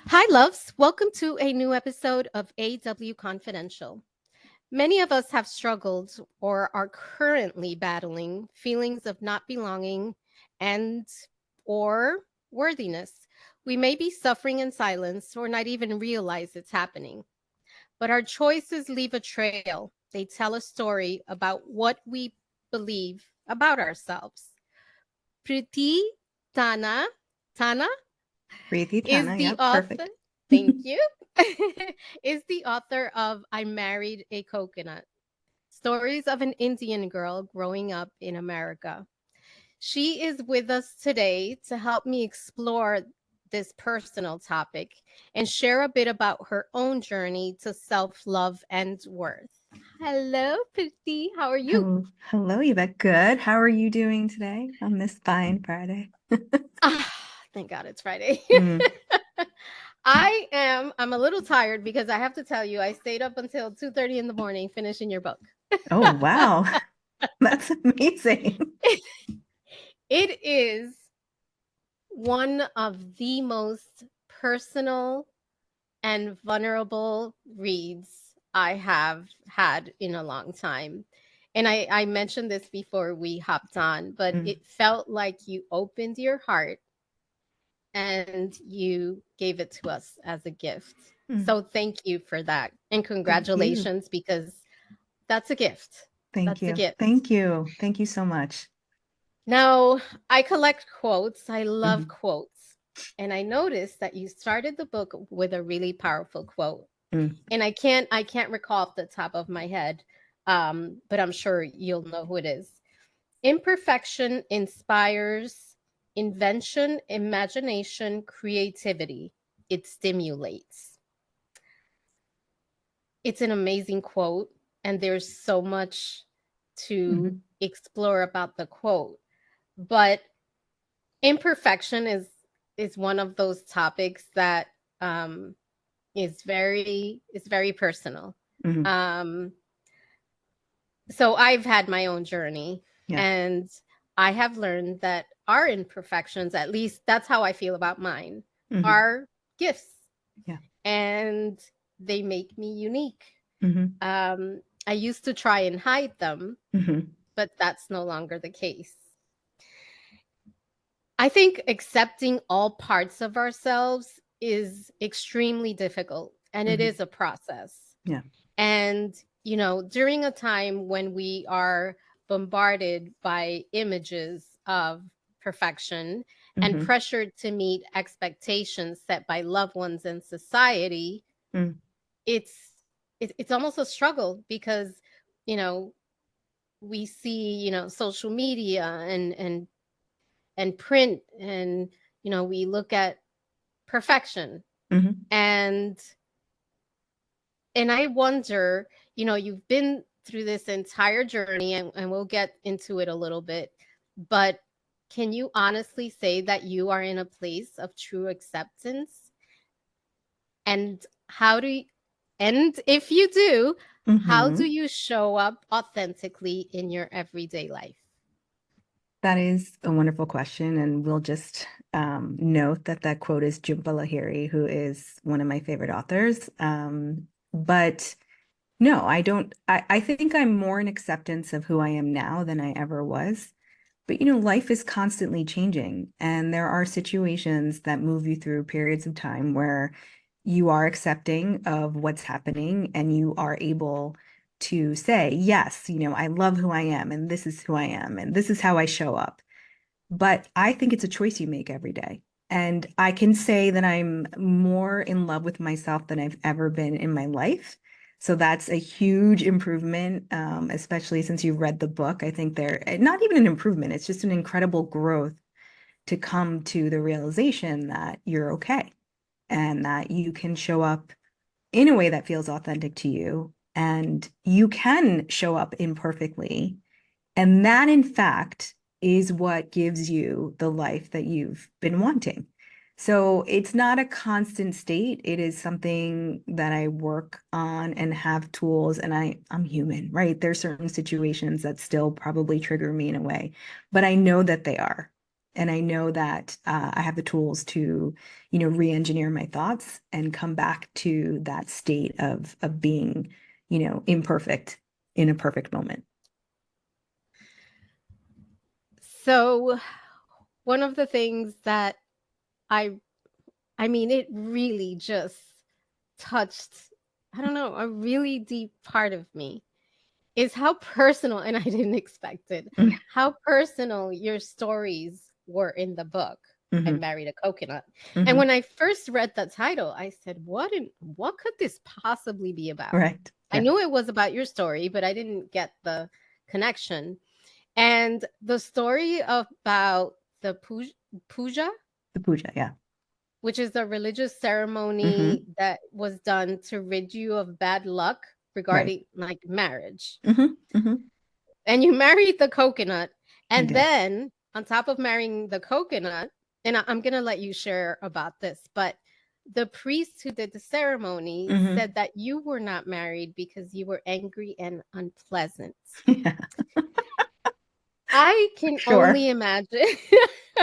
Hi, loves. Welcome to a new episode of AW Confidential. Many of us have struggled or are currently battling feelings of not belonging and or worthiness. We may be suffering in silence or not even realize it's happening. But our choices leave a trail. They tell a story about what we believe about ourselves. Priti Tanna, Tanna Priti is Tanna, the yep, author. perfect. Thank you. Is the author of I Married a Coconut: Stories of an Indian Girl Growing Up in America. She is with us today to help me explore this personal topic and share a bit about her own journey to self love and worth. Hello, Priti. How are you? Hello, Yvette. Good. How are you doing today on this fine Friday? Ah, thank God it's Friday. Mm. I'm a little tired because I have to tell you, I stayed up until 2:30 in the morning finishing your book. Oh, wow. That's amazing. It is one of the most personal and vulnerable reads I have had in a long time. And I mentioned this before we hopped on, but Mm. it felt like you opened your heart and you gave it to us as a gift. Mm. So thank you for that. And Thank you. congratulations, because that's a gift. Thank That's a you. gift. Thank you. Thank you so much. Now, I collect quotes. I love Mhm. quotes. And I noticed that you started the book with a really powerful quote. Mm. And I can't recall off the top of my head, but I'm sure you'll know who it is. Imperfection inspires invention, imagination, creativity. It stimulates. It's an amazing quote, and there's so much to Mhm. explore about the quote. But imperfection is one of those topics that um, is very personal. Mhm. Um, so I've had my own journey, Yeah. and I have learned that our imperfections, at least that's how I feel about mine, Mhm. are gifts, Yeah. and they make me unique. Mhm. I used to try and hide them, Mhm. but that's no longer the case. I think accepting all parts of ourselves is extremely difficult, and it Mhm. is a process. Yeah. And, during a time when we are bombarded by images of perfection and Mhm. pressured to meet expectations set by loved ones and society, Mm. it's it's almost a struggle because, you know, we see, social media and print, and we look at perfection, Mhm. and I wonder, you've been through this entire journey, and we'll get into it a little bit, but can you honestly say that you are in a place of true acceptance? And how do you, and if you do, how do Mhm. you show up authentically in your everyday life? That is a wonderful question, and we'll just note that that quote is Jhumpa Lahiri, who is one of my favorite authors. But no, I don't. I think I'm more in acceptance of who I am now than I ever was. But life is constantly changing, and there are situations that move you through periods of time where you are accepting of what's happening and you are able to say, yes, I love who I am, and this is who I am, and this is how I show up. But I think it's a choice you make every day. And I can say that I'm more in love with myself than I've ever been in my life. So that's a huge improvement, especially since you've read the book. I think they're not even an improvement, it's just an incredible growth to come to the realization that you're okay and that you can show up in a way that feels authentic to you. And you can show up imperfectly, and that, in fact, is what gives you the life that you've been wanting. So it's not a constant state. It is something that I work on and have tools, and I'm human, right? There's certain situations that still probably trigger me in a way, but I know that they are. And I know that I have the tools to, re-engineer my thoughts and come back to that state of being, imperfect in a perfect moment. So one of the things that I I mean, it really just touched, I don't know, a really deep part of me is how personal, and I didn't expect it, how personal your stories were in the book. I Mm-hmm. married a coconut. And Mm-hmm. when I first read the title, I said, what could this possibly be about? Right. I Yeah. knew it was about your story, but I didn't get the connection. And the story about the puja, The puja. Yeah. which is a religious ceremony Mm-hmm. that was done to rid you of bad luck Right. regarding like marriage. Mm-hmm. Mm-hmm. And you married the coconut. I And did. then on top of marrying the coconut, and I'm going to let you share about this, but the priest who did the ceremony Mm-hmm. said that you were not married because you were angry and unpleasant. Yeah. I can Sure. only imagine.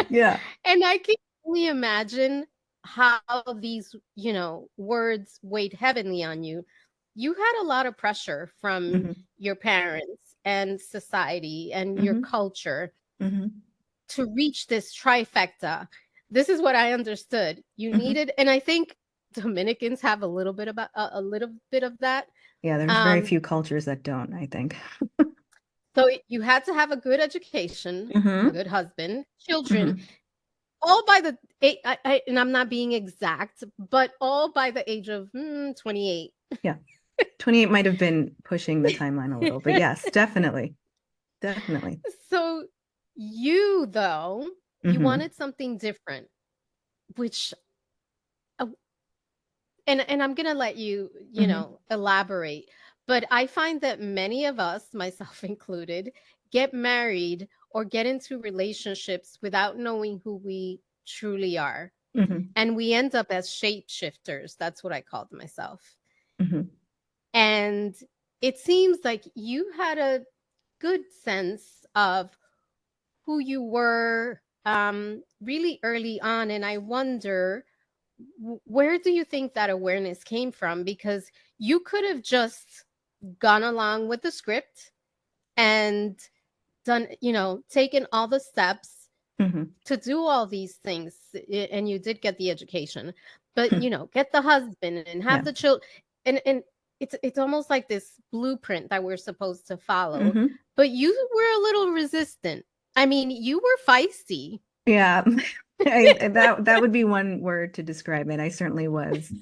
Yeah. And I can only imagine how these, words weighed heavily on you. You had a lot of pressure from Mm-hmm. your parents and society and your Mm-hmm. culture Mm-hmm. to reach this trifecta. This is what I understood. You Mm-hmm. needed, and I think Dominicans have a little bit about a little bit of that. Yeah, there's very Um, few cultures that don't, I think. so you had to have a good education, a Mm-hmm. good husband, children, Mm-hmm. all by the and I'm not being exact, but all by the age of 28. Yeah. 28 might have been pushing the timeline a little, but yes, definitely. Definitely. So you though, you Mm-hmm. wanted something different, which uh, and I'm going to let you, Mm-hmm. elaborate, but I find that many of us, myself included, get married or get into relationships without knowing who we truly are. Mm-hmm. And we end up as shapeshifters. That's what I called myself. Mm-hmm. And it seems like you had a good sense of who you were really early on. And I wonder, where do you think that awareness came from? Because you could have just gone along with the script and done, taken all the steps Mm-hmm. to do all these things. And you did get the education, but get the husband and have Yeah. the children, and it's almost like this blueprint that we're supposed to follow, Mm-hmm. but you were a little resistant. I mean, you were feisty. Yeah. That would be one word to describe it. I certainly was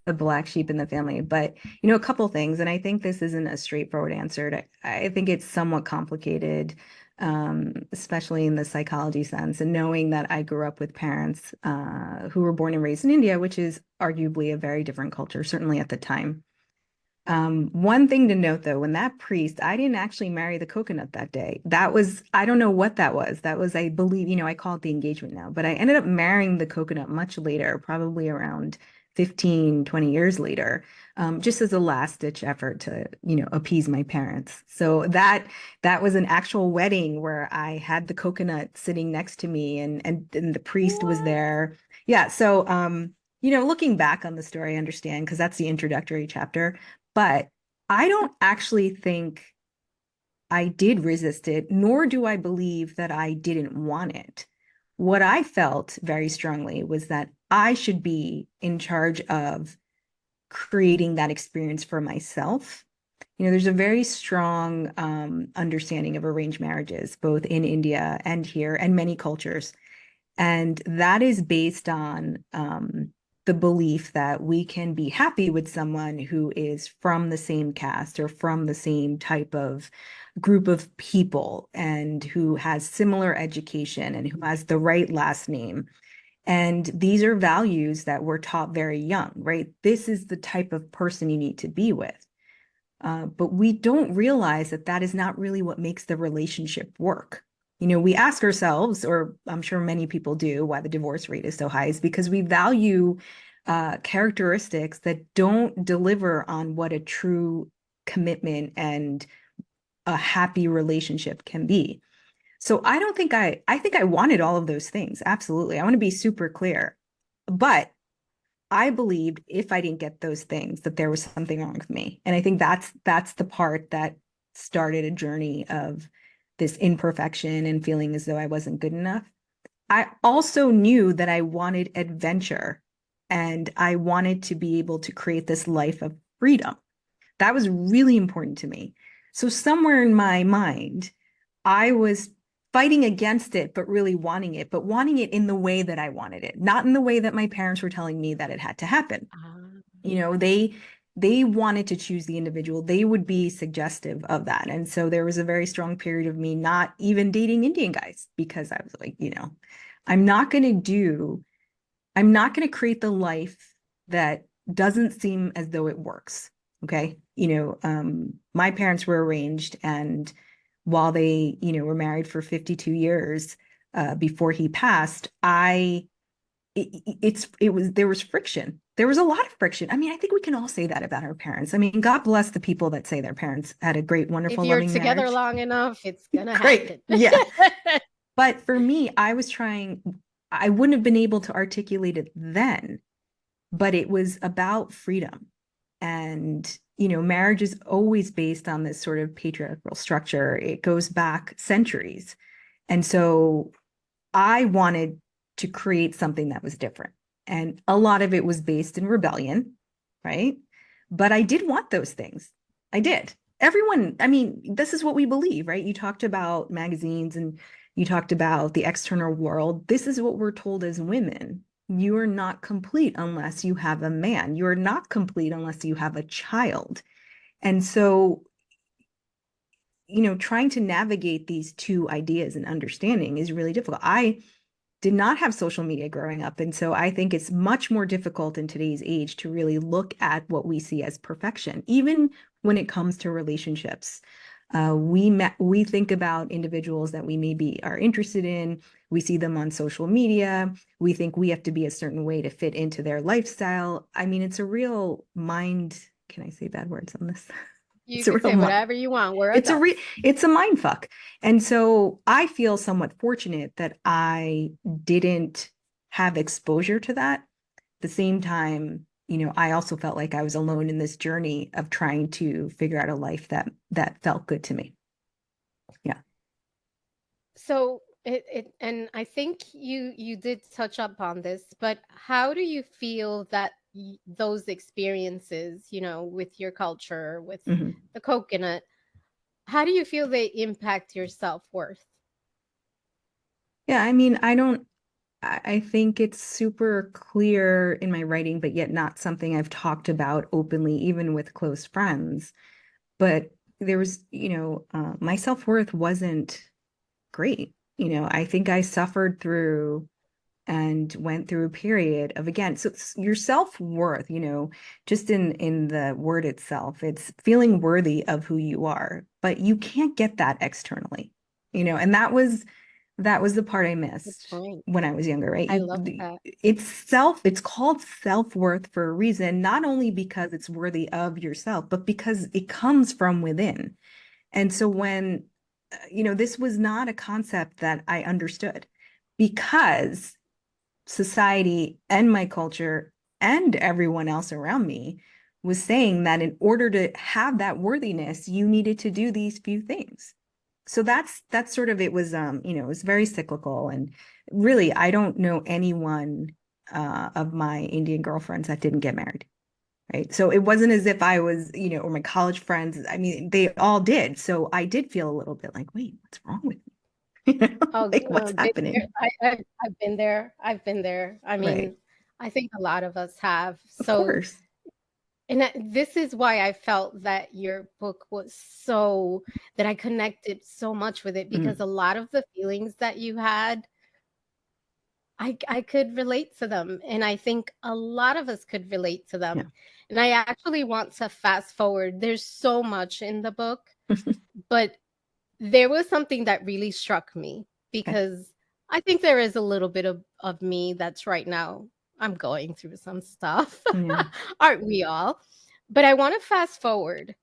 the black sheep in the family. But, a couple things, and I think this isn't a straightforward answer. I think it's somewhat complicated, especially in the psychology sense. And knowing that I grew up with parents who were born and raised in India, which is arguably a very different culture, certainly at the time. One thing to note though, when that priest, I didn't actually marry the coconut that day. That was, I don't know what that was. That was, I believe, I call it the engagement now, but I ended up marrying the coconut much later, probably around 15, 20 years later, just as a last ditch effort to, appease my parents. So that was an actual wedding where I had the coconut sitting next to me and the priest was What? there. Yeah. So, looking back on the story, I understand because that's the introductory chapter. But I don't actually think I did resist it, nor do I believe that I didn't want it. What I felt very strongly was that I should be in charge of creating that experience for myself. There's a very strong understanding of arranged marriages, both in India and here, and many cultures. And that is based on the belief that we can be happy with someone who is from the same caste or from the same type of group of people and who has similar education and who has the right last name. And these are values that we're taught very young, right? This is the type of person you need to be with. But we don't realize that that is not really what makes the relationship work. We ask ourselves, or I'm sure many people do, why the divorce rate is so high is because we value characteristics that don't deliver on what a true commitment and a happy relationship can be. So I think I wanted all of those things. Absolutely. I want to be super clear. But I believed if I didn't get those things, that there was something wrong with me. And I think that's the part that started a journey of this imperfection and feeling as though I wasn't good enough. I also knew that I wanted adventure and I wanted to be able to create this life of freedom. That was really important to me. So somewhere in my mind, I was fighting against it, but really wanting it, but wanting it in the way that I wanted it, not in the way that my parents were telling me that it had to happen. Ah. You know, they wanted to choose the individual. They would be suggestive of that. And so there was a very strong period of me not even dating Indian guys because I was like, you know, I'm not going to do, I'm not going to create the life that doesn't seem as though it works. Okay. You know, my parents were arranged, and while they, you know, were married for 52 years before he passed, there was friction. There was a lot of friction. I mean, I think we can all say that about our parents. I mean, God bless the people that say their parents had a great, If wonderful, you're loving together marriage. long enough, it's gonna Great. happen. Yeah. But for me, I wouldn't have been able to articulate it then, but it was about freedom. And, you know, marriage is always based on this sort of patriarchal structure. It goes back centuries. And so I wanted to create something that was different. And a lot of it was based in rebellion, right? But I did want those things. I did. Everyone, I mean, this is what we believe, right? You talked about magazines and you talked about the external world. This is what we're told as women. You are not complete unless you have a man. You are not complete unless you have a child. And so, you know, trying to navigate these two ideas and understanding is really difficult. I did not have social media growing up. And so I think it's much more difficult in today's age to really look at what we see as perfection, even when it comes to relationships. We think about individuals that we maybe are interested in. We see them on social media. We think we have to be a certain way to fit into their lifestyle. I mean, it's a real mind. Can I say bad words on this? You It's a could real say whatever you want. We're adults. it's a mind fuck. And so I feel somewhat fortunate that I didn't have exposure to that. At the same time, you know, I also felt like I was alone in this journey of trying to figure out a life that felt good to me. Yeah. So and I think you did touch up on this, but how do you feel that those experiences, you know, with your culture, with Mhm. the coconut, how do you feel they impact your self-worth? Yeah, I mean, I think it's super clear in my writing, but yet not something I've talked about openly, even with close friends. But there was, you know, my self-worth wasn't great. You know, I think I suffered through and went through a period of, again, so your self-worth, you know, just in the word itself, it's feeling worthy of who you are, but you can't get that externally, you know, and that was the part I Good missed point. when I was younger, right? I love that. It's called self-worth for a reason, not only because it's worthy of yourself, but because it comes from within. And so when, you know, this was not a concept that I understood because society and my culture and everyone else around me was saying that in order to have that worthiness, you needed to do these few things. So that's sort of, it was, you know, it was very cyclical. And really, I don't know anyone of my Indian girlfriends that didn't get married. Right. So it wasn't as if I was, you know, or my college friends. I mean, they all did. So I did feel a little bit like, wait, what's wrong with me? You know, Oh, like what's been there. happening? I've been there. I've been there. I Right. mean, I think a lot of us have. Of So, course. and this is why I felt that your book was so, that I connected so much with it, because Mm, a lot of the feelings that you had, I could relate to them, and I think a lot of us could relate to yeah. them. And I actually want to fast forward. There's so much in the book, but there was something that really struck me, Okay. because I think there is a little bit of me that's right now. I'm going through some stuff. Yeah. Aren't we all? But I want to fast forward.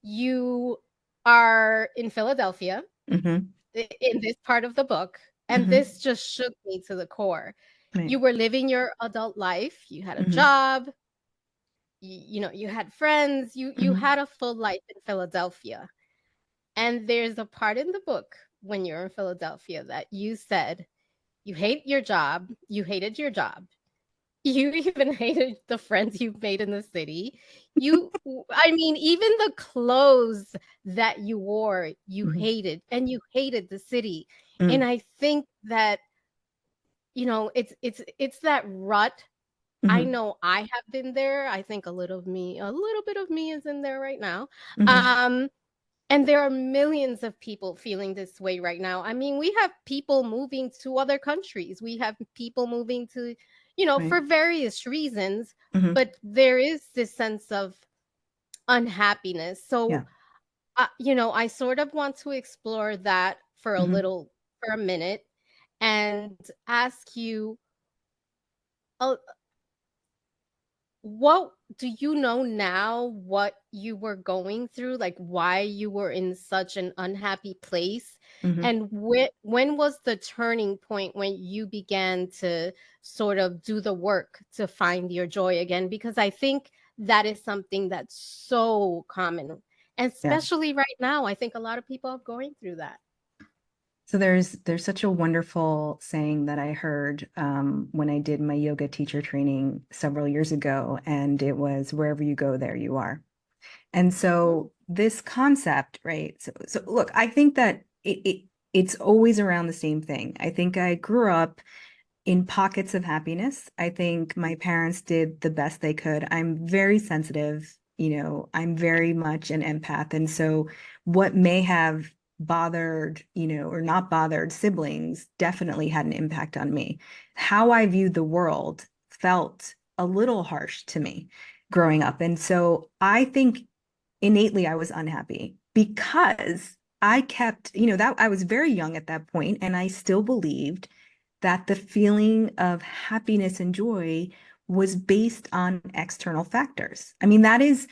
You are in Philadelphia. Hmm. in this part of the book, and Hmm. this just shook me to the core. Right. You were living your adult life, you had a Hmm. job, you know, you had friends, you Hmm. had a full life in Philadelphia. And there's a part in the book when you're in Philadelphia that you said you hate your job, you hated your job. You even hated the friends you've made in the city. I mean, even the clothes that you wore, you Hmm. hated, and you hated the city. And Hmm. I think that, you know, it's that rut. I Hmm. know I have been there. I think a little bit of me is in there right now. Hmm. Um, and there are millions of people feeling this way right now. I mean, we have people moving to other countries. We have people moving to, you know, Right. for various reasons, Hmm. but there is this sense of unhappiness. So, Yeah. you know, I sort of want to explore that Hmm. for a minute and ask you, uh, what do you know now what you were going through, like why you were in such an unhappy place? Hmm. And when was the turning point when you began to sort of do the work to find your joy again? Because I think that is something that's so common. And Yeah. especially right now, I think a lot of people are going through that. So there's such a wonderful saying that I heard when I did my yoga teacher training several years ago, and it was wherever you go, there you are. And Mhm. so this concept, right? So look, I think that it's always around the same thing. I think I grew up in pockets of happiness. I think my parents did the best they could. I'm very sensitive, I'm very much an empath. And so what may have bothered, or not bothered siblings definitely had an impact on me. How I viewed the world felt a little harsh to me growing up. And so I think innately I was unhappy because I kept, that I was very young at that point, and I still believed that the feeling of happiness and joy was based on external factors. I mean, that is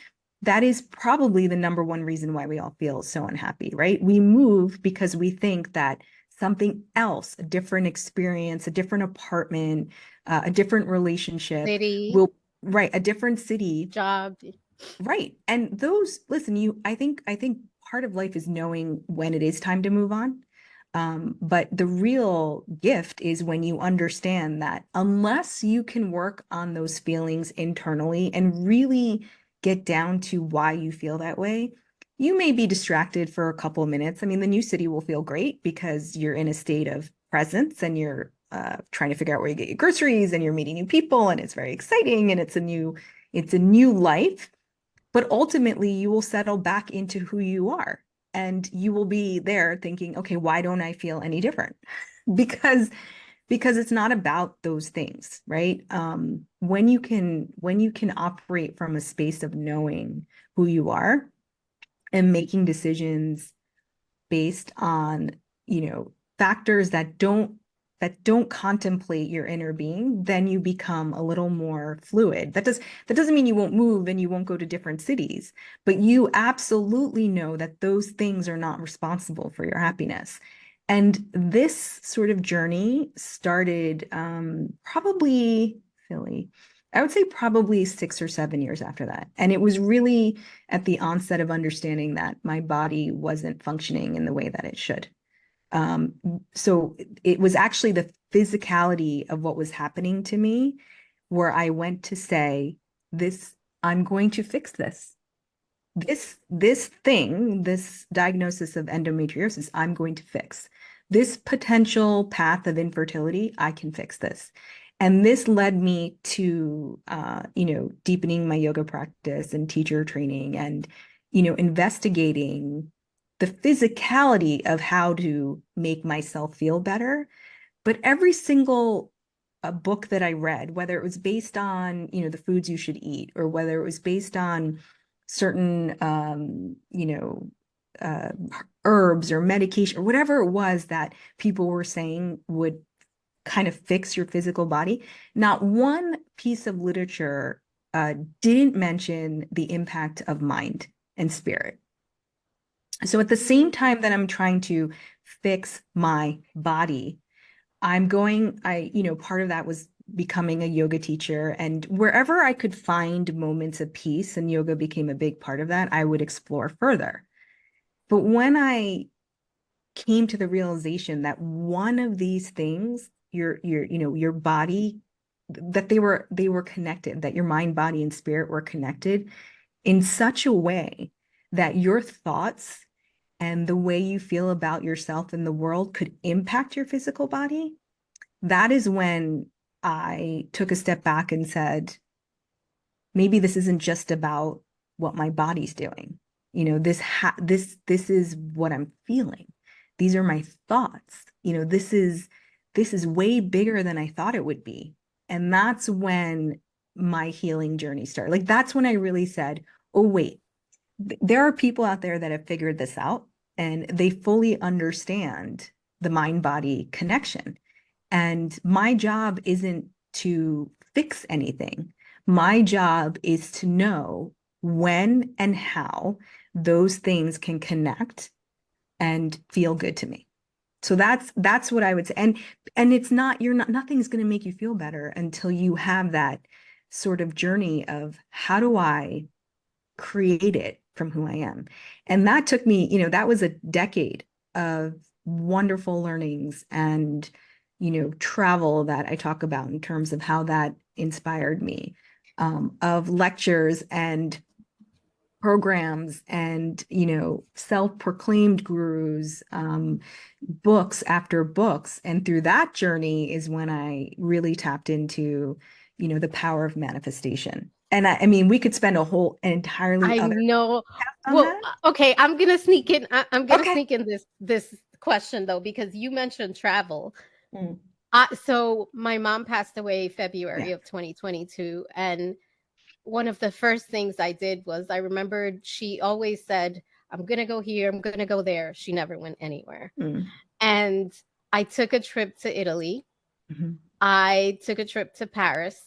probably the number one reason why we all feel so unhappy, right? We move because we think that something else, a different experience, a different apartment, a different relationship City, will, right, a different city. job. Right. And those, listen, I think part of life is knowing when it is time to move on. But the real gift is when you understand that unless you can work on those feelings internally and really get down to why you feel that way, you may be distracted for a couple of minutes. I mean, the new city will feel great because you're in a state of presence and you're trying to figure out where you get your groceries and you're meeting new people and it's very exciting and it's a new life, but ultimately you will settle back into who you are and you will be there thinking, okay, why don't I feel any different? because because it's not about those things, right? When you can operate from a space of knowing who you are and making decisions based on, factors that don't contemplate your inner being, then you become a little more fluid. That doesn't mean you won't move and you won't go to different cities, but you absolutely know that those things are not responsible for your happiness. And this sort of journey started probably Philly. I would say probably 6 or 7 years after that. And it was really at the onset of understanding that my body wasn't functioning in the way that it should. Um, so it was actually the physicality of what was happening to me where I went to say, this, I'm going to fix this. This thing, this diagnosis of endometriosis, I'm going to fix. This potential path of infertility, I can fix this. And this led me to, deepening my yoga practice and teacher training and, investigating the physicality of how to make myself feel better. But every single book that I read, whether it was based on, the foods you should eat, or whether it was based on certain, uh, herbs or medication or whatever it was that people were saying would kind of fix your physical body, not one piece of literature didn't mention the impact of mind and spirit. So at the same Mm, time that I'm trying to fix my body. Part of that was becoming a yoga teacher, and wherever I could find moments of peace, and yoga became a big part of that, I would explore further. But when I came to the realization that one of these things, your body, that they were connected, that your mind, body, and spirit were connected in such a way that your thoughts and the way you feel about yourself and the world could impact your physical body, that is when I took a step back and said, maybe this isn't just about what my body's doing. This is what I'm feeling. These are my thoughts. This is way bigger than I thought it would be. And that's when my healing journey started. Like, that's when I really said, oh, wait, there are people out there that have figured this out and they fully understand the mind body connection. And my job isn't to fix anything. My job is to know when and how those things can connect and feel good to me. So that's what I would say. And it's not, nothing's going to make you feel better until you have that sort of journey of, how do I create it from who I am? And that took me, that was a decade of wonderful learnings and, travel that I talk about in terms of how that inspired me, of lectures and programs and, self-proclaimed gurus, books after books. And through that journey is when I really tapped into, the power of manifestation. And I mean, we could spend an entirely I other know. podcast on Well, that. okay, I'm gonna sneak in. I'm gonna Okay. sneak in this question though, because you mentioned travel. Mm, So my mom passed away yeah. February of 2022, and one of the first things I did was I remembered she always said, "I'm gonna go here, I'm gonna go there." She never went anywhere. Mm, And I took a trip to Italy. mhm, I took a trip to Paris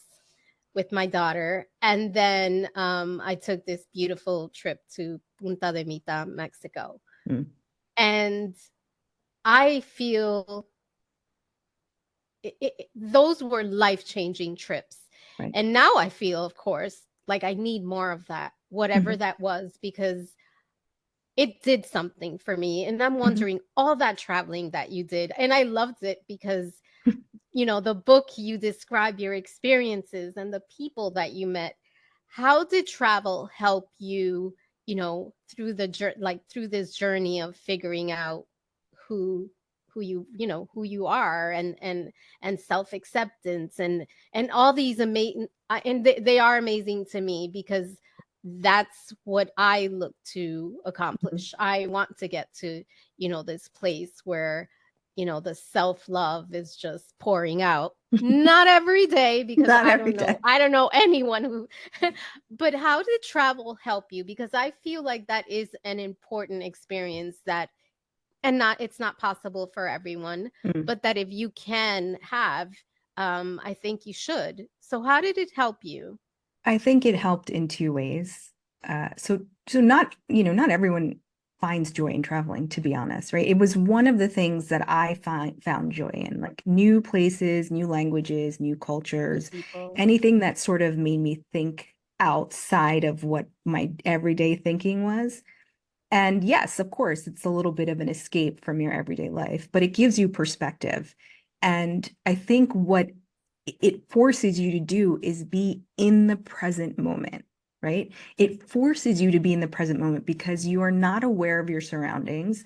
with my daughter, and then I took this beautiful trip to Punta de Mita, Mexico. mm, And I feel those were life-changing trips. right. And now I feel, of course, like I need more of that, whatever Mhm, that was, because it did something for me. And I'm mhm. wondering, all that traveling that you did, and I loved it because the book, you describe your experiences and the people that you met. How did travel help you, through through this journey of figuring out who who you are, and self-acceptance, and all these amazing, and they are amazing to me, because that's what I look to Mhm. accomplish. I want to get to, this place where, the self-love is just pouring out. Not every day, because Not I every don't know. day. I don't know anyone who but how did travel help you? Because I feel like that is an important experience, that and not it's not possible for everyone, Mm. but that if you can have, I think you should. So how did it help you? I think it helped in two ways. So not everyone finds joy in traveling, to be honest, right? It was one of the things that I found joy in, like new places, new languages, new New cultures, people. anything that sort of made me think outside of what my everyday thinking was. And yes, of course, it's a little bit of an escape from your everyday life, but it gives you perspective. And I think what it forces you to do is be in the present moment, right? It forces you to be in the present moment because you are not aware of your surroundings.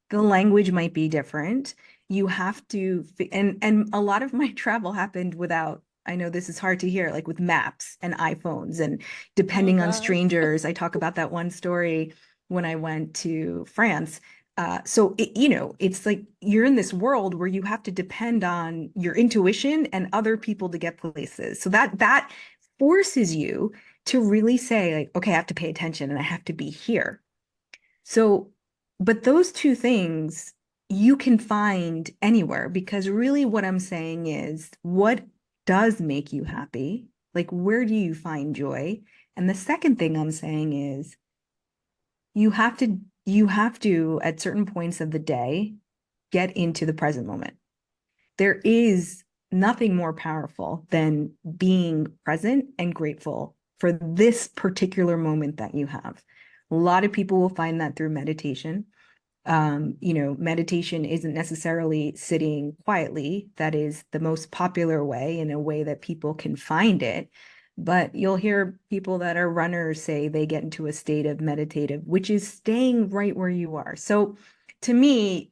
The language might be different. You have to, and a lot of my travel happened without, I know this is hard to hear, like with maps and iPhones and Oh depending on God. strangers. I talk about that one story when I went to France. It's like you're in this world where you have to depend on your intuition and other people to get places. So that forces you to really say, like, okay, I have to pay attention and I have to be here. So, but those two things you can find anywhere, because really what I'm saying is, what does make you happy? Like, where do you find joy? And the second thing I'm saying is, you have to at certain points of the day get into the present moment. There is nothing more powerful than being present and grateful for this particular moment that you have. A lot of people will find that through meditation. Meditation isn't necessarily sitting quietly. That is the most popular way, in a way that people can find it. But you'll hear people that are runners say they get into a state of meditative, which is staying right where you are. So to me,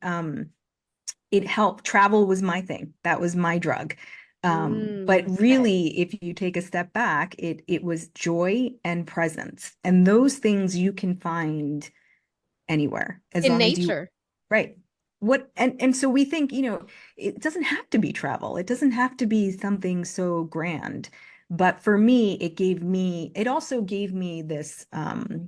it helped. Travel was my thing. That was my drug. But Okay. really, if you take a step back, it was joy and presence. And those things you can find anywhere, as In long as you, nature. right. And so we think, it doesn't have to be travel. It doesn't have to be something so grand. But for me, it also gave me this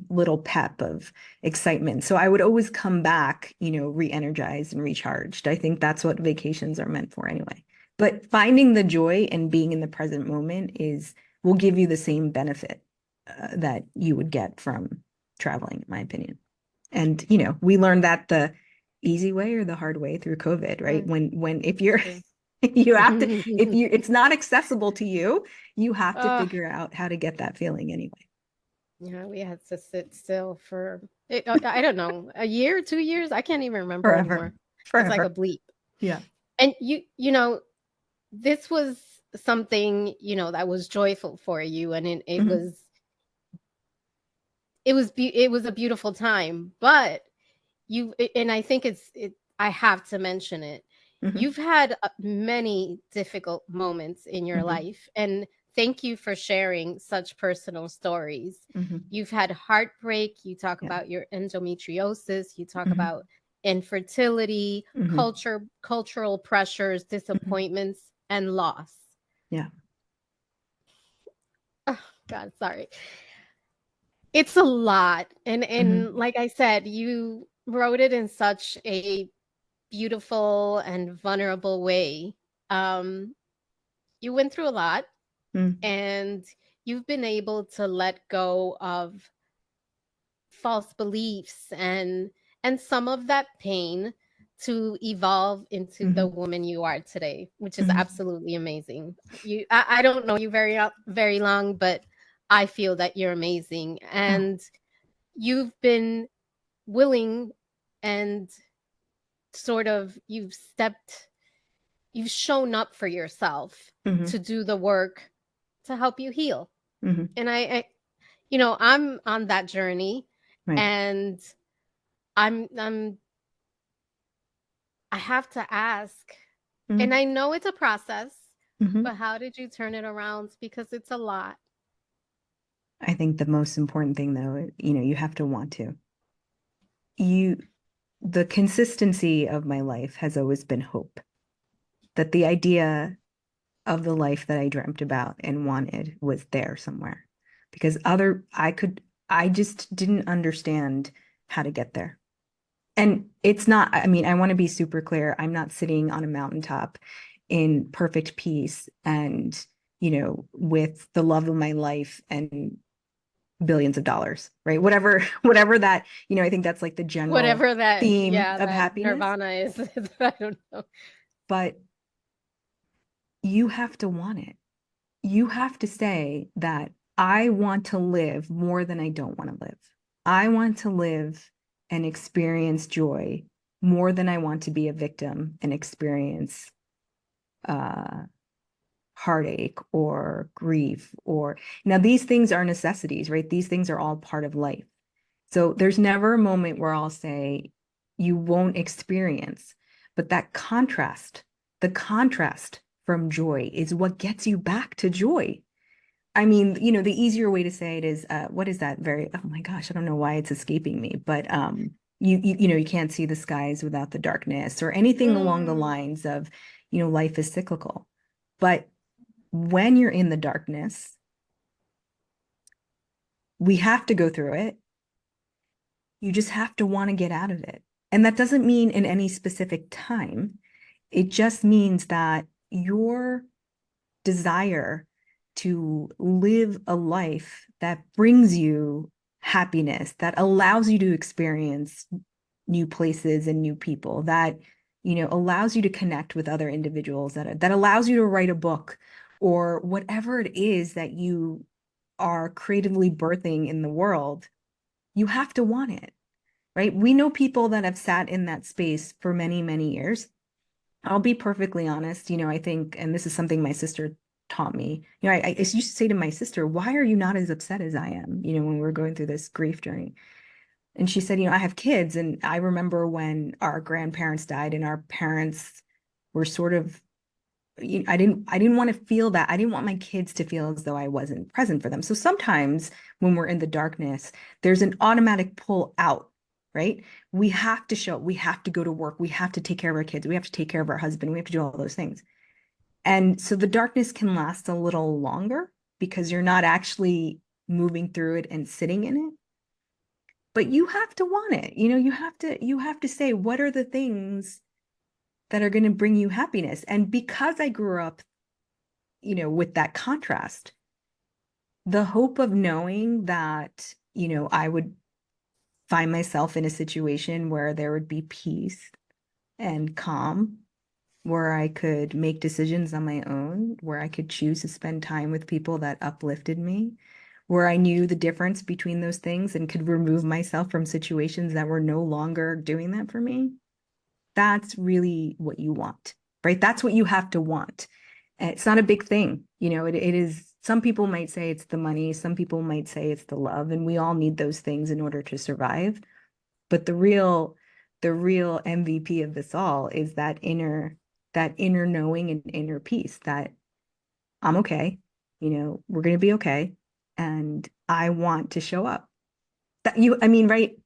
little pep of excitement. So I would always come back, re-energized and recharged. I think that's what vacations are meant for anyway. But finding the joy and being in the present moment will give you the same benefit that you would get from traveling, in my opinion. And, we learned that the easy way or the hard way through COVID, right? Mm, When if you're true. you have to, if you it's not accessible to you, you have to Oh, figure out how to get that feeling anyway. yeah, we had to sit still for I don't know, a year, 2 years? I can't even remember Forever. anymore. It's like a Forever. bleep. Yeah. And this was something, that was joyful for you, and it Hmm. was it was a beautiful time, but and I think I have to mention it. Hmm. You've had many difficult moments in your Hmm. life, and thank you for sharing such personal stories. Hmm. You've had heartbreak, you talk Yeah. about your endometriosis, you talk Hmm. about infertility, Hmm. cultural pressures, Hmm. disappointments, and loss. Yeah. Oh, God, sorry. It's a lot. And Hmm. like I said, you wrote it in such a beautiful and vulnerable way. Um, you went through a lot, Hmm. and you've been able to let go of false beliefs and some of that pain to evolve into the Hmm. woman you are today, which is Hmm. absolutely amazing. I don't know you very long, but I feel that you're amazing, Oh. and you've been willing and sort of you've shown up for yourself Hmm. to do the work to help you heal. Hmm. And I'm on that journey, Right. and I'm I have to ask, and Hmm. I know it's a process, Hmm. but how did you turn it around? Because it's a lot. I think the most important thing, though, you have to want to. You, the consistency of my life has always been hope. That the idea of the life that I dreamt about and wanted was there somewhere. Because I just didn't understand how to get there. And it's not, I mean, I want to be super clear. I'm not sitting on a mountaintop in perfect peace and, with the love of my life and billions of dollars, right? Whatever that, I think that's like the general Whatever that, theme yeah, of that happiness. nirvana is, I don't know. But you have to want it. You have to say that I want to live more than I don't want to live. I want to live and experience joy more than I want to be a victim and experience uh, heartache or grief. Or now, these things are necessities, right? These things are all part of life. So there's never a moment where I'll say you won't experience, but the contrast from joy is what gets you back to joy. I mean, the easier way to say it is, what is that very, oh my gosh, I don't know why it's escaping me, but you can't see the skies without the darkness or anything along the Mm, lines of, life is cyclical. But when you're in the darkness, we have to go through it. You just have to want to get out of it. And that doesn't mean in any specific time. It just means that your desire to live a life that brings you happiness, that allows you to experience new places and new people, that, allows you to connect with other individuals, that allows you to write a book or whatever it is that you are creatively birthing in the world, you have to want it, right? We know people that have sat in that space for many, many years. I'll be perfectly honest, I think, and this is something my sister taught me, I used to say to my sister, why are you not as upset as I am, when we're going through this grief journey? And she said, I have kids. And I remember when our grandparents died and our parents were sort of, I didn't want to feel that. I didn't want my kids to feel as though I wasn't present for them. So sometimes when we're in the darkness, there's an automatic pull out, right? We have to show up. We have to go to work. We have to take care of our kids. We have to take care of our husband. We have to do all those things. And so the darkness can last a little longer because you're not actually moving through it and sitting in it. But you have to want it. You have to say, what are the things that are going to bring you happiness? And because I grew up, with that contrast, the hope of knowing that, I would find myself in a situation where there would be peace and calm, where I could make decisions on my own, where I could choose to spend time with people that uplifted me, where I knew the difference between those things and could remove myself from situations that were no longer doing that for me. That's really what you want, right? That's what you have to want. And it's not a big thing. It is, some people might say it's the money, some people might say it's the love, and we all need those things in order to survive. But the real MVP of this all is that inner knowing and inner peace that I'm okay, we're going to be okay. And I want to show up. I mean, right?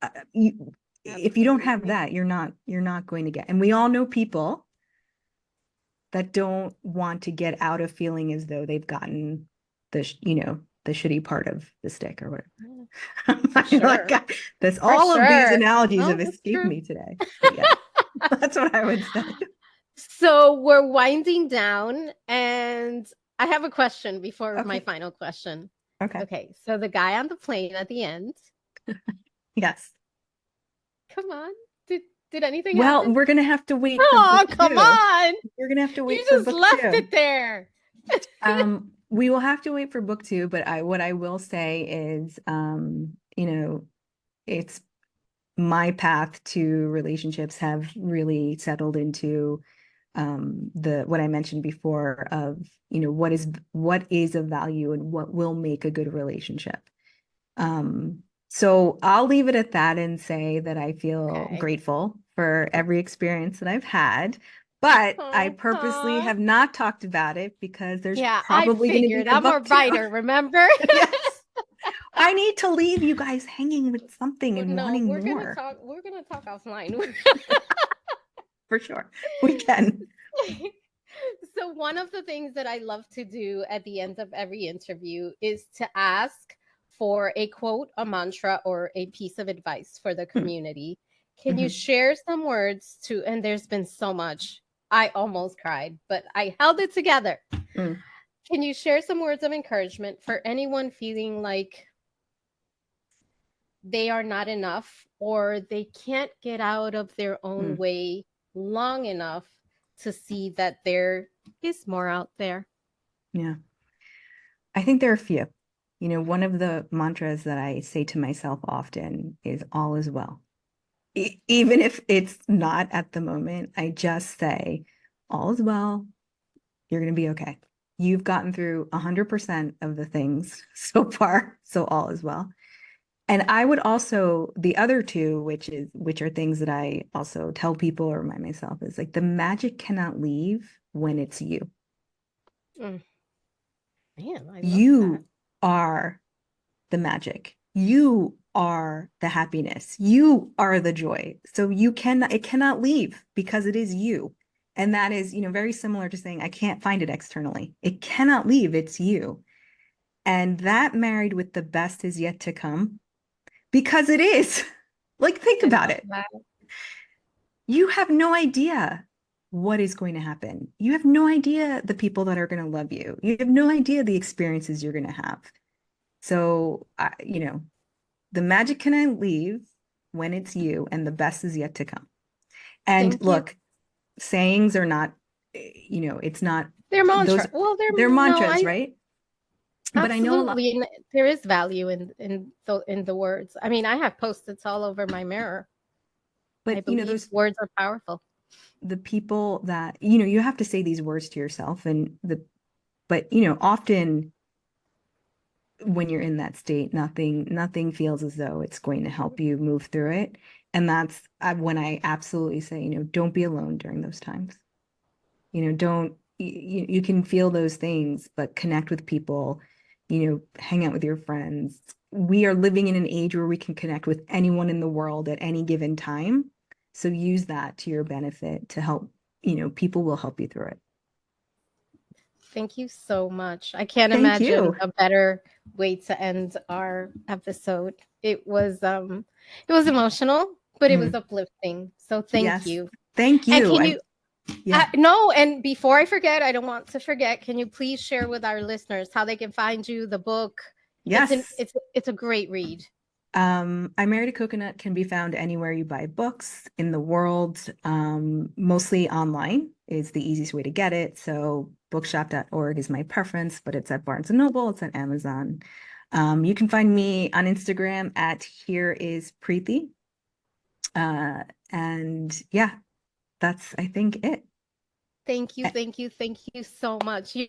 If you don't have Absolutely. that, you're not going to get. And we all know people that don't want to get out of feeling as though they've gotten the shitty part of the stick or whatever. Yeah, for I'm like, sure. God, that's For all of these sure. analogies No, have that's escaped true. me today. But yeah, that's what I would say. So we're winding down, and I have a question before my Okay. final question. Okay. Okay, so the guy on the plane at the end, Yes. come on, did anything Well, happen? we're gonna have to wait for book Oh, come two. on! We're gonna have to You wait for just book left two. it there. We will have to wait for book two, but what I will say is, it's my path to relationships have really settled into the what I mentioned before of, what is of value and what will make a good relationship. So I'll leave it at that and say that I feel Okay. grateful for every experience that I've had, but I purposely Uh-huh. have not talked about it because there's Yeah, I probably going to be figured. a I'm a book two. writer, remember? Yes. I need to leave you guys hanging with something and No, wanting more. we're gonna talk offline. For sure. We can. So one of the things that I love to do at the end of every interview is to ask for a quote, a mantra, or a piece of advice for the community. Can you Mm-hmm. share some words to, and there's been so much. I almost cried, but I held it together. Mm, Can you share some words of encouragement for anyone feeling like they are not enough or they can't get out of their own mm, way long enough to see that there is more out there? yeah. I think there are a few. One of the mantras that I say to myself often is all is well. Even if it's not at the moment, I just say, all is well. You're going to be okay. You've gotten through 100% of the things so far, so all is well. And I would also, the other two, which are things that I also tell people or remind myself, is like the magic cannot leave when it's you. Mm, man, I love that. You are the magic. You are the happiness. You are the joy. So it cannot leave because it is you. And that is, very similar to saying, I can't find it externally. It cannot leave. It's you. And that married with the best is yet to come because it is. Like, think I about love it. that. You have no idea what is going to happen. You have no idea the people that are going to love you. You have no idea the experiences you're going to have. So, the magic cannot leave when it's you, and the best is yet to come. And Thank you. look, sayings are not, it's not They're those, mantra. Well, they're no, mantras, I right? But I know a lot, absolutely, and there is value in the words. I mean, I have post-its all over my mirror. I but believe those, words are powerful. the people that, you have to say these words to yourself, but often when you're in that state, nothing feels as though it's going to help you move through it. And that's when I absolutely say, don't be alone during those times. Don't, you can feel those things, but connect with people, hang out with your friends. We are living in an age where we can connect with anyone in the world at any given time. So use that to your benefit to help, people will help you through it. Thank you so much. I can't Thank imagine you. a better way to end our episode. It was emotional, but it was Mm, uplifting. So thank yes. you. Thank And you. can you Yeah. no, and before I forget, I don't want to forget, can you please share with our listeners how they can find you, the book? Yes. It's a great read. I Married a Coconut can be found anywhere you buy books in the world. Mostly online is the easiest way to get it. So bookshop.org is my preference, but it's at Barnes and Noble, it's at Amazon. You can find me on Instagram at Here is Preeti. Uh, and yeah, that's I think it. Thank you, thank you, thank you so much. You're